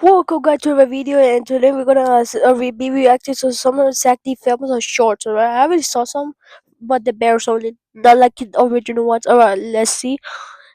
Welcome guys to the video, and today we're gonna be reacting to some of Zack films or shorts. Alright, I already saw some, but the bears only, not like the original ones. Alright, let's see.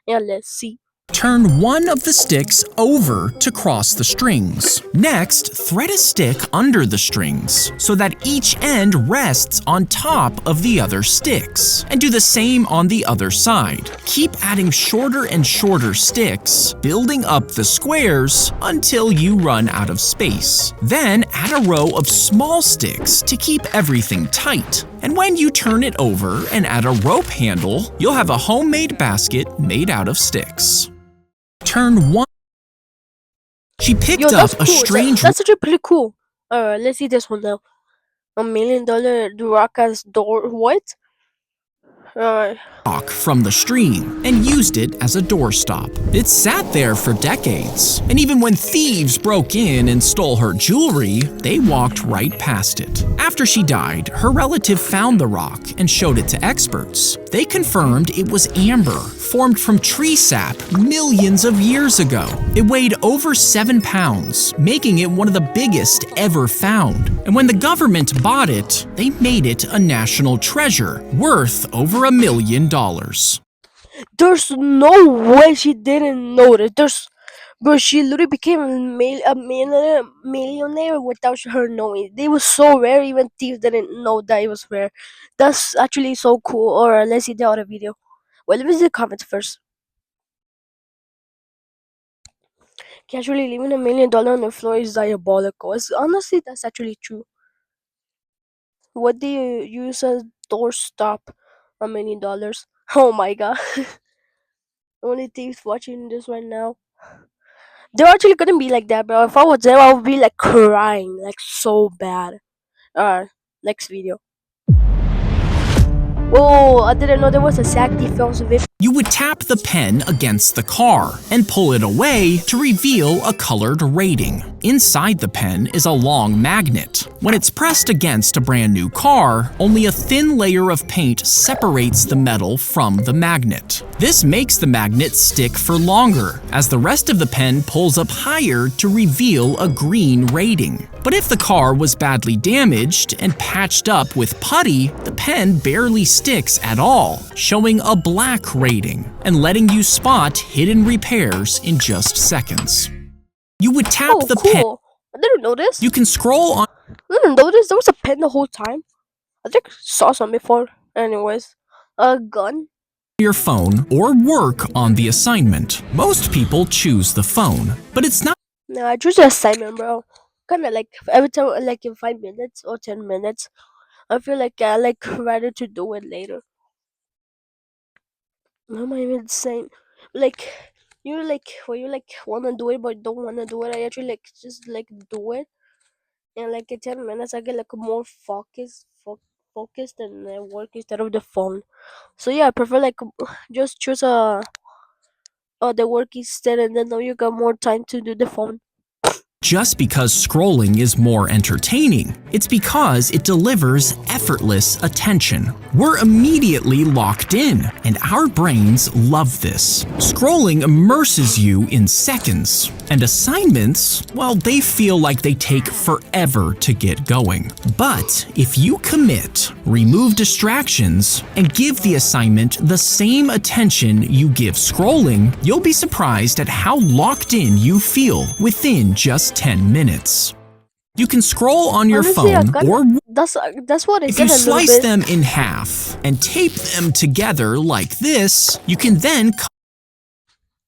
Yeah, let's see. Turn one of the sticks over to cross the strings. Next, thread a stick under the strings so that each end rests on top of the other sticks. And do the same on the other side. Keep adding shorter and shorter sticks, building up the squares until you run out of space. Then add a row of small sticks to keep everything tight. And when you turn it over and add a rope handle, you'll have a homemade basket made out of sticks. Turn one. She picked up a strange. That's actually pretty cool. Alright, let's see this one now. $1 million Durakas door. What? Rock from the stream and used it as a doorstop. It sat there for decades, and even when thieves broke in and stole her jewelry, they walked right past it. After she died, her relative found the rock and showed it to experts. They confirmed it was amber, formed from tree sap millions of years ago. It weighed over 7 pounds, making it one of the biggest ever found. And when the government bought it, they made it a national treasure, worth over $1 million. There's no way she didn't notice. Bro, she literally became a millionaire without her knowing. They were so rare, even thieves didn't know that it was rare. That's actually so cool. Or let's see the other video. Well, let me see the comments first. Casually leaving $1 million on the floor is diabolical. Honestly, that's actually true. What do you use as doorstop? $1 million. Oh my god. Only thieves watching this right now. They're actually gonna be like that, bro. If I was there, I would be like crying, like so bad. Next video. Oh, I didn't know there was a Zack films video. You would tap the pen against the car and pull it away to reveal a colored rating. Inside the pen is a long magnet. When it's pressed against a brand new car, only a thin layer of paint separates the metal from the magnet. This makes the magnet stick for longer, as the rest of the pen pulls up higher to reveal a green rating. But if the car was badly damaged and patched up with putty, the pen barely sticks at all, showing a black rating and letting you spot hidden repairs in just seconds. You would tap the pen. I didn't notice. You can scroll on. I didn't notice there was a pen the whole time. I think I saw some before. Anyways, a gun. Your phone or work on the assignment. Most people choose the phone, but it's not. No, I choose the assignment, bro. Kinda like every time, like in 5 minutes or 10 minutes, I feel like I rather to do it later. Am I even saying like you when you wanna do it but don't wanna do it? I actually just do it, and in 10 minutes I get more focused and work instead of the phone. So yeah, I prefer just choose the work instead, and then now you got more time to do the phone. Just because scrolling is more entertaining, it's because it delivers effortless attention. We're immediately locked in, and our brains love this. Scrolling immerses you in seconds, and assignments, well, they feel like they take forever to get going. But if you commit, remove distractions, and give the assignment the same attention you give scrolling, you'll be surprised at how locked in you feel within just 10 minutes. You can scroll on your phone or that's what I if said. you slice them in half and tape them together like this, you can then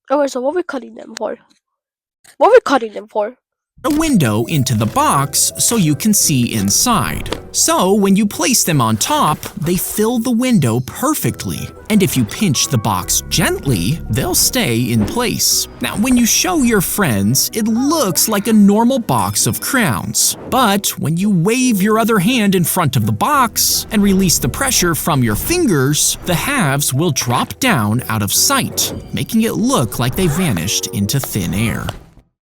Okay, so what are we cutting them for? What are we cutting them for? A window into the box so you can see inside. So when you place them on top, they fill the window perfectly. And if you pinch the box gently, they'll stay in place. Now, when you show your friends, it looks like a normal box of crowns. But when you wave your other hand in front of the box and release the pressure from your fingers, the halves will drop down out of sight, making it look like they vanished into thin air.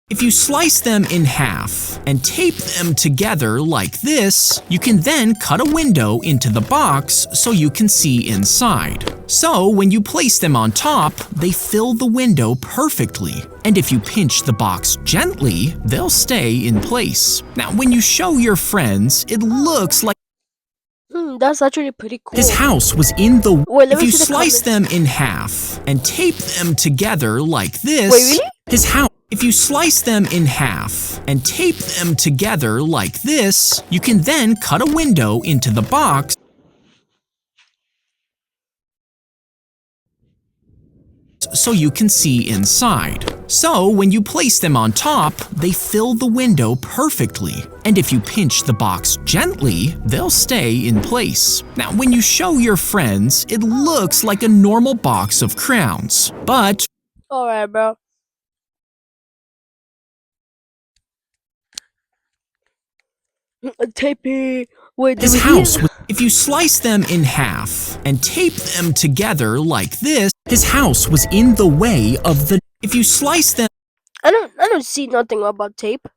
If you slice them in half and tape them together like this, you can then cut a window into the box so you can see inside. So when you place them on top, they fill the window perfectly. And if you pinch the box gently, they'll stay in place. Now, when you show your friends, it looks like That's actually pretty cool. his house was in the... Wait, let If me you see the slice comments. them in half and tape them together like this... Wait, really? His house... If you slice them in half and tape them together like this, you can then cut a window into the box so you can see inside. So when you place them on top, they fill the window perfectly. And if you pinch the box gently, they'll stay in place. Now, when you show your friends, it looks like a normal box of crowns. But Alright, bro. Tape it. Wait, his did we house, hear? if you slice them in half and tape them together like this, his house was in the way of the... If you slice them I don't see nothing about tape.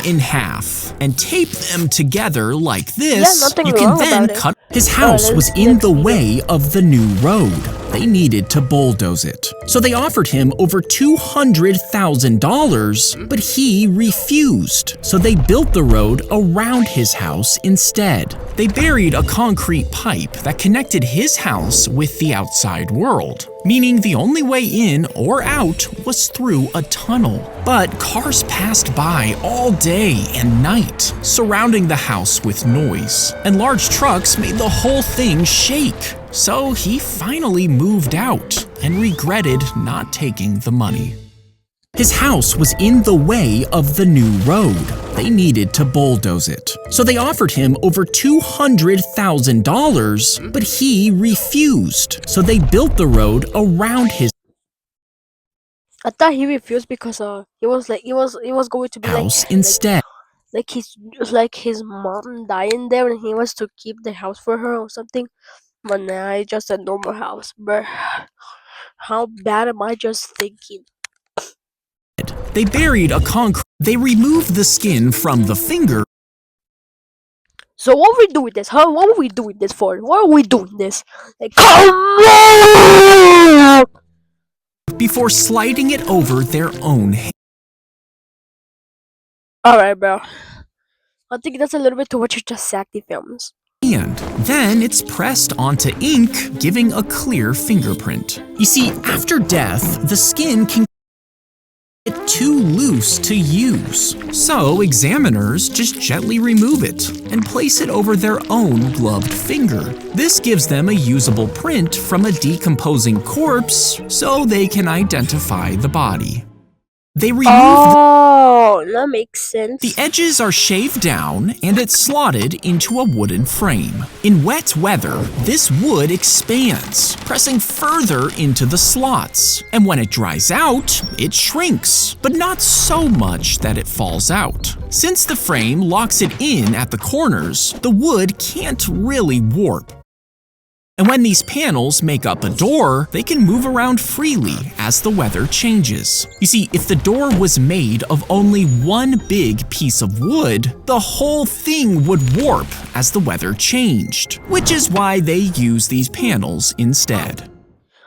in half and tape them together like Yeah, this, nothing you can wrong then about it. cut... His house was let's in the see it. way of the new road. They needed to bulldoze it. So they offered him over $200,000, but he refused. So they built the road around his house instead. They buried a concrete pipe that connected his house with the outside world, meaning the only way in or out was through a tunnel. But cars passed by all day and night, surrounding the house with noise, and large trucks made the whole thing shake. So he finally moved out and regretted not taking the money. His house was in the way of the new road. They needed to bulldoze it. So they offered him over $200,000, but he refused. So they built the road around his I thought he refused because he was going to be house instead. like his mom dying there and he was to keep the house for her or something. But nah, it's just a normal house, bruh. How bad am I just thinking? They buried a concrete. They removed the skin from the finger So what we doing this? Huh? What are we doing this for? Why are we doing this? Like, come on! before sliding it over their own hand. Alright, bro. I think that's a little bit too much of just Zack the films. Then it's pressed onto ink, giving a clear fingerprint. You see, after death, the skin can get too loose to use. So examiners just gently remove it and place it over their own gloved finger. This gives them a usable print from a decomposing corpse so they can identify the body. They remove That makes sense. the edges are shaved down and it's slotted into a wooden frame. In wet weather, this wood expands, pressing further into the slots. And when it dries out, it shrinks, but not so much that it falls out. Since the frame locks it in at the corners, the wood can't really warp. And when these panels make up a door, they can move around freely as the weather changes. You see, if the door was made of only one big piece of wood, the whole thing would warp as the weather changed, which is why they use these panels instead.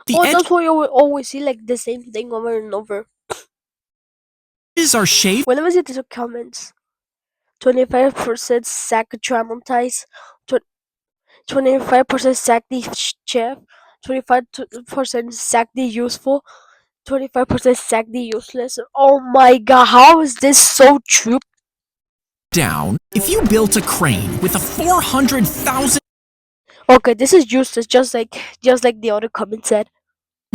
That's why you will always see like the same thing over and over. Edges are shaved Well, let me see these comments. 25% Zack traumatized. 25% Zack the chef. 25% Zack the useful. 25% Zack the useless. Oh my god, how is this so true? down. If you built a crane with a 400,000 Okay, this is useless, just like the other comment said.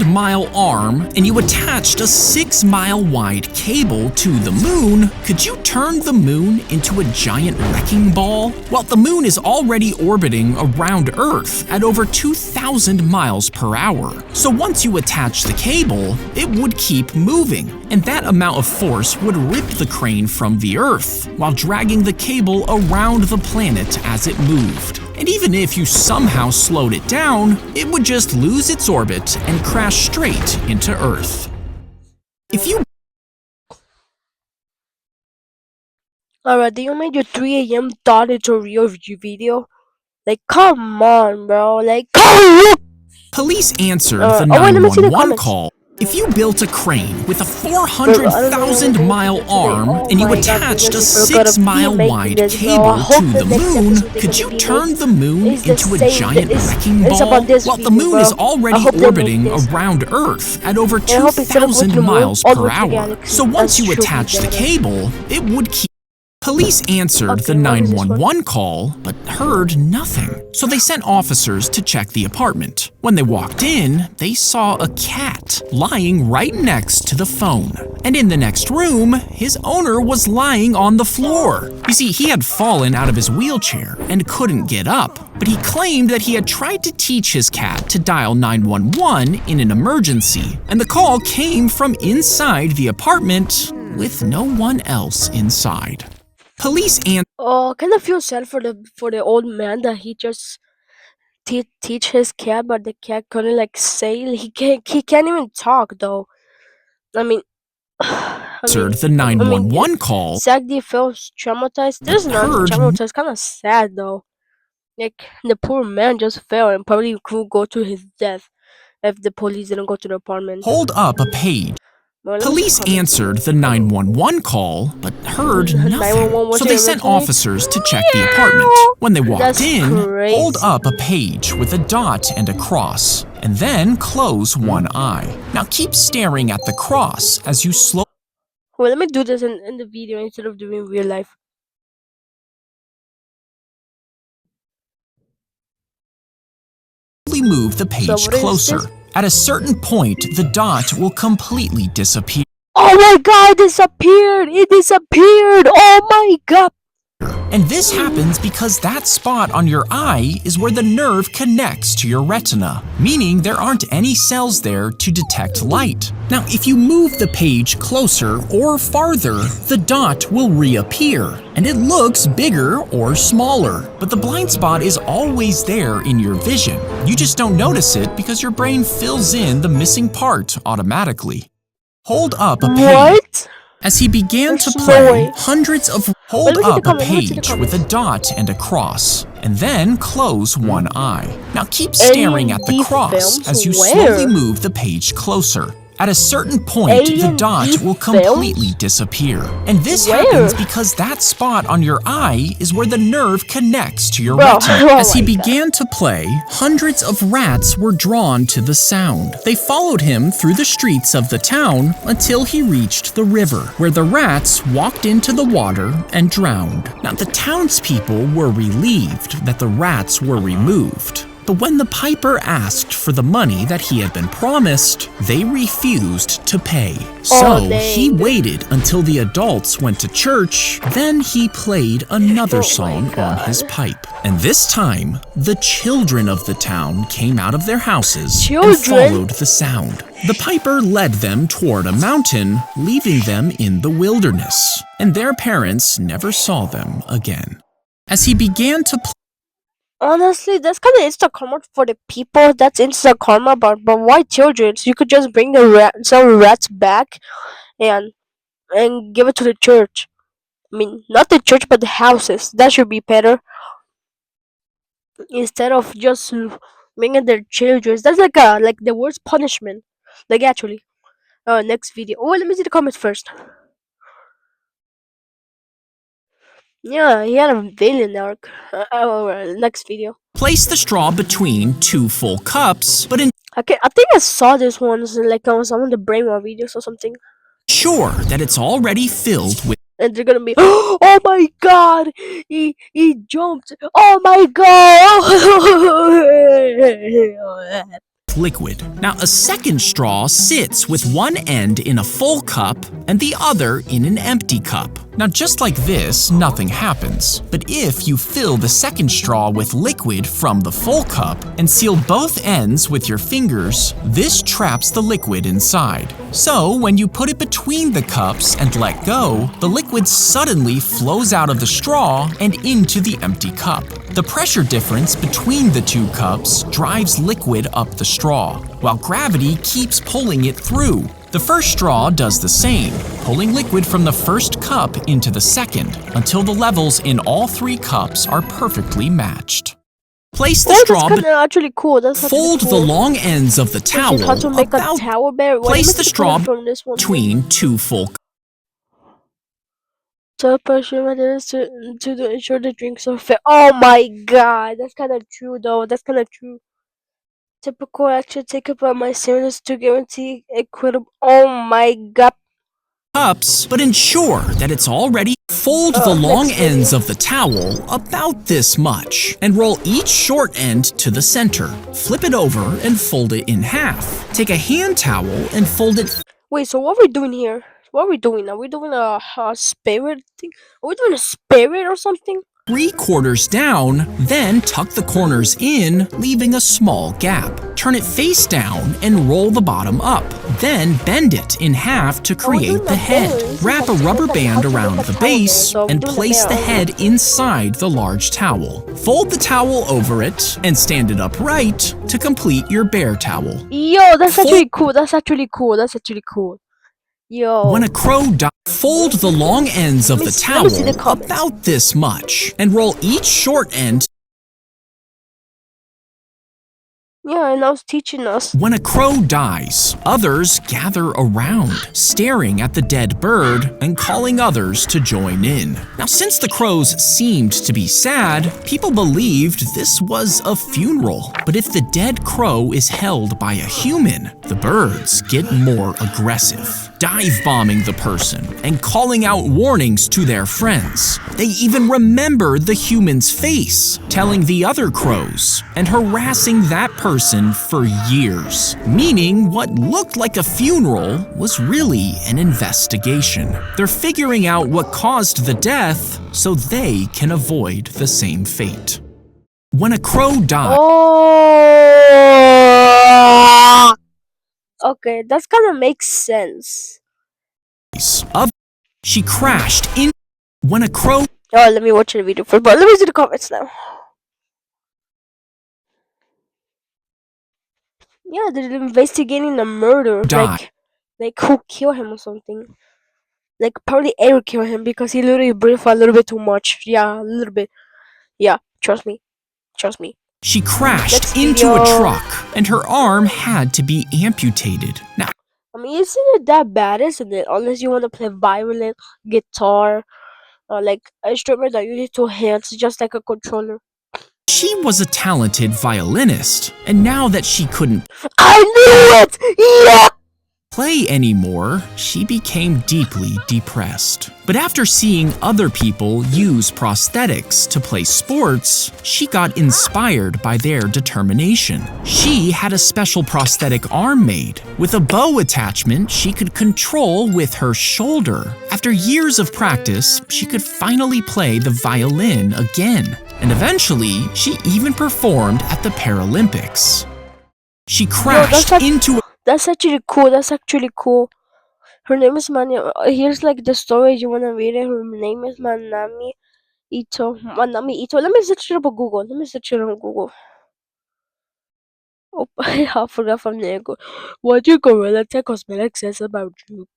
mile arm and you attached a 6-mile wide cable to the moon, could you turn the moon into a giant wrecking ball? Well, the moon is already orbiting around Earth at over 2,000 miles per hour. So once you attach the cable, it would keep moving, and that amount of force would rip the crane from the Earth while dragging the cable around the planet as it moved. And even if you somehow slowed it down, it would just lose its orbit and crash straight into Earth. If you Alright, then you made your 3 a.m. thought into a real video? Like, come on, bro. Like, come Police answered the oh, wait, let me see the 911 comments. call. If you built a crane with a Bro, I don't know what we're 400,000 going to mile do today. arm Oh and you my god, attached a goodness, we're gonna 6 be mile making wide this, bro. I cable hope to the the next moon, episode they're could gonna you be turn made the moon is the into a same. giant wrecking It's about ball? this Well, the video, moon bro. is I already hope they make orbiting this. around Earth at over And I hope instead of going to the 2,000 moon, miles all the per way to the hour. galaxy. So once That you should be attach the better. cable, it would keep. Police answered the Okay, what is this one? 911 call, but heard nothing. So they sent officers to check the apartment. When they walked in, they saw a cat lying right next to the phone. And in the next room, his owner was lying on the floor. You see, he had fallen out of his wheelchair and couldn't get up, but he claimed that he had tried to teach his cat to dial 911 in an emergency, and the call came from inside the apartment with no one else inside. Police Oh, kind of feel sad for the old man that he just teach his cat, but the cat couldn't like say. He can't even talk though. I mean, answered the 911 call, Zack, do you feel traumatized? but There's not heard traumatized. Kind of sad though. Like the poor man just fell and probably could go to his death if the police didn't go to the apartment. hold up a page. Well, let me see the Police comments. answered the 911 call, but heard nothing. 911 was So it they sent originally? officers to check the apartment. When they walked That's in, crazy. hold up a page with a dot and a cross, and then close one eye. Now keep staring at the cross as you slowly Well, let me do this in the video instead of doing real life. move the So page what is closer. this? At a certain point, the dot will completely disappear. Oh my god, it disappeared! It disappeared! Oh my god! And this happens because that spot on your eye is where the nerve connects to your retina, meaning there aren't any cells there to detect light. Now, if you move the page closer or farther, the dot will reappear, and it looks bigger or smaller. But the blind spot is always there in your vision. You just don't notice it because your brain fills in the missing part automatically. Hold up a page. What? As he began There's to no play, way. hundreds of hold Let me see the up a comment, let me see the page with a dot and a cross, and then close one eye. Now keep Alien staring at the D cross films? as you Where? slowly move the page closer. At a certain point, the Alien dot D will completely films? disappear. And this Where? happens because that spot on your eye is where the nerve connects to your Bro, retina. oh As he my God. began to play, hundreds of rats were drawn to the sound. They followed him through the streets of the town until he reached the river, where the rats walked into the water and drowned. Now, the townspeople were relieved that the rats were removed. But when the piper asked for the money that he had been promised, they refused to pay. So he dang. waited until the adults went to church, then he played another Oh my song on his God. pipe. And this time, the children of the town came out of their houses and Children? followed the sound. The piper led them toward a mountain, leaving them in the wilderness, and their parents never saw them again. As he began to Honestly, that's kind of instant karma for the people. That's instant karma, but why children? So you could just bring some rats back and give it to the church. I mean, not the church, but the houses. That should be better instead of just bringing their children. That's like the worst punishment. Like actually, next video. Oh, let me see the comments first. Yeah, he had a villain arc. Next video. place the straw between two full cups, but I think I saw this once, like on some of the Brainwave videos or something. ensure that it's already filled with And they're gonna be, oh my god, he jumped, oh my god. liquid. Now, a second straw sits with one end in a full cup and the other in an empty cup. Now, just like this, nothing happens. But if you fill the second straw with liquid from the full cup and seal both ends with your fingers, this traps the liquid inside. So, when you put it between the cups and let go, the liquid suddenly flows out of the straw and into the empty cup. The pressure difference between the two cups drives liquid up the straw, while gravity keeps pulling it through. The first straw does the same, pulling liquid from the first cup into the second until the levels in all 3 cups are perfectly matched. Place the Oh, that's straw kind of actually cool. That's actually Fold the cool. long ends of the This towel is how to make a about. towel bear. What Place am I the to put it straw from this one? between 2 full To pressure methods to ensure the drinks are fair. Oh my god, that's kind of true though. That's kind of true. Typical action taken by my students to guarantee equitable. Oh my god. cups, but ensure that it's already. Fold the long Next video. ends of the towel about this much and roll each short end to the center. Flip it over and fold it in half. Take a hand towel and fold it Wait, so what are we doing here? What are we doing? Are we doing a spirit thing? Are we doing a spirit or something? 3/4 down, then tuck the corners in, leaving a small gap. Turn it face down and roll the bottom up. Then bend it in half to create the head. Wrap a rubber band around the base and place the head inside the large towel. Fold the towel over it and stand it upright to complete your bear towel. Yo, that's actually cool. That's actually cool. That's actually cool. Yo. When a crow dies, fold the long ends of the towel about this much and roll each short end. Yeah, and I was teaching us. When a crow dies, others gather around, staring at the dead bird and calling others to join in. Now, since the crows seemed to be sad, people believed this was a funeral. But if the dead crow is held by a human, the birds get more aggressive, dive-bombing the person and calling out warnings to their friends. They even remember the human's face, telling the other crows, and harassing that person for years, meaning what looked like a funeral was really an investigation. They're figuring out what caused the death so they can avoid the same fate. When a crow dies, okay, that's gonna make sense. She crashed in. When a crow. Oh, let me watch the video first, but let me see the comments now. Yeah, they're investigating the murder. Like who killed him or something. Like probably Eric killed him because he literally breathed a little bit too much. Yeah, a little bit. Yeah, trust me. Trust me. She crashed into a truck and her arm had to be amputated. Now, I mean, isn't it that bad, isn't it? Unless you want to play violin, guitar, or like an instrument that you need two hands, just like a controller. She was a talented violinist, and now that she couldn't play anymore, she became deeply depressed. But after seeing other people use prosthetics to play sports, she got inspired by their determination. She had a special prosthetic arm made. With a bow attachment she could control with her shoulder. After years of practice, she could finally play the violin again. And eventually, she even performed at the Paralympics. She crashed into. That's actually cool. That's actually cool. Her name is Here's like the story. You wanna read it? Her name is Manami Ito. Manami Ito. Let me search it up on Google. Oh, I forgot from there. What your Gorilla Tech Cosmetics says about you?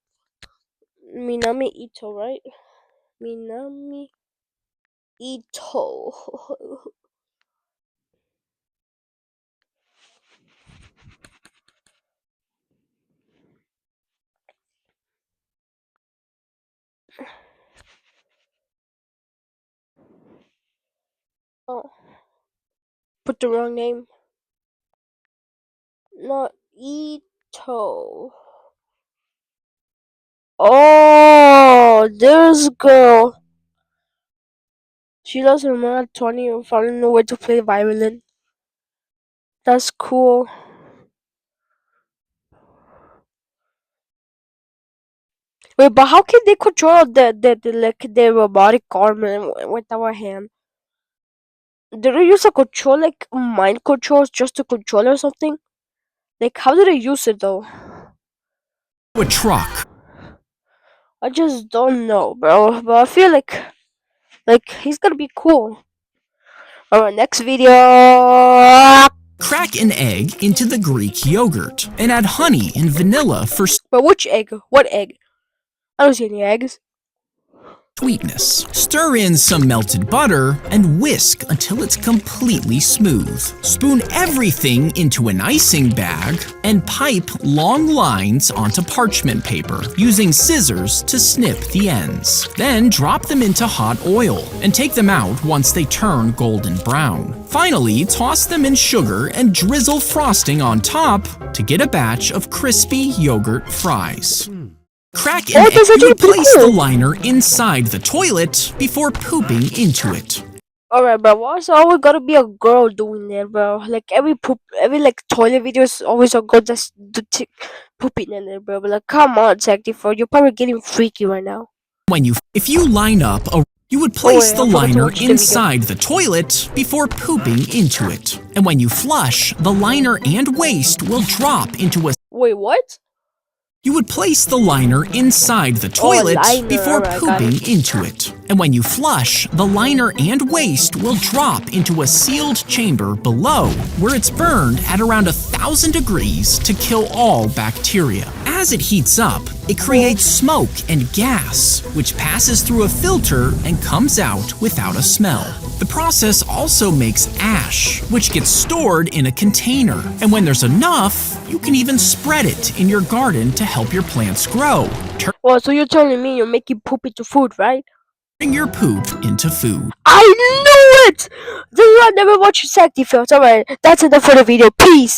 Minami Ito, right? Minami Ito. Oh, put the wrong name. Not Ito. Oh, there's a girl. She lost her mom at 20 and found no way to play violin. That's cool. Wait, but how can they control the robotic arm with our hand? Do they use a control like mind controls just to control or something? Like how do they use it though? A truck. I just don't know, bro. But I feel like he's gonna be cool. Alright, next video. Crack an egg into the Greek yogurt and add honey and vanilla for. But which egg? What egg? I don't see any eggs. Sweetness. Stir in some melted butter and whisk until it's completely smooth. Spoon everything into an icing bag and pipe long lines onto parchment paper, using scissors to snip the ends. Then drop them into hot oil and take them out once they turn golden brown. Finally, toss them in sugar and drizzle frosting on top to get a batch of crispy yogurt fries. Crack an egg. That's actually You pretty place the cool. liner inside the toilet before pooping into it. Alright, bro. Why's always gotta be a girl doing that, bro? Like every like toilet video is always a girl just pooping in it, bro. But like, come on, Zack, you're probably getting freaky right now. If you line up you would Oh place wait, the I forgot to liner watch the video. inside the toilet before pooping into it. And when you flush, the liner and waste will drop into a Wait, what? You would place the liner inside the toilet liner, before alright, got pooping into it. And when you flush, the liner and waste will drop into a sealed chamber below, where it's burned at around 1,000 degrees to kill all bacteria. As it heats up, it creates smoke and gas, which passes through a filter and comes out without a smell. The process also makes ash, which gets stored in a container. And when there's enough, you can even spread it in your garden to help your plants grow, Well, so you're telling me you're making poop into food, right? turning your poop into food. I knew it! Then you never watch Zack Defense. Alright, that's enough for the video. Peace!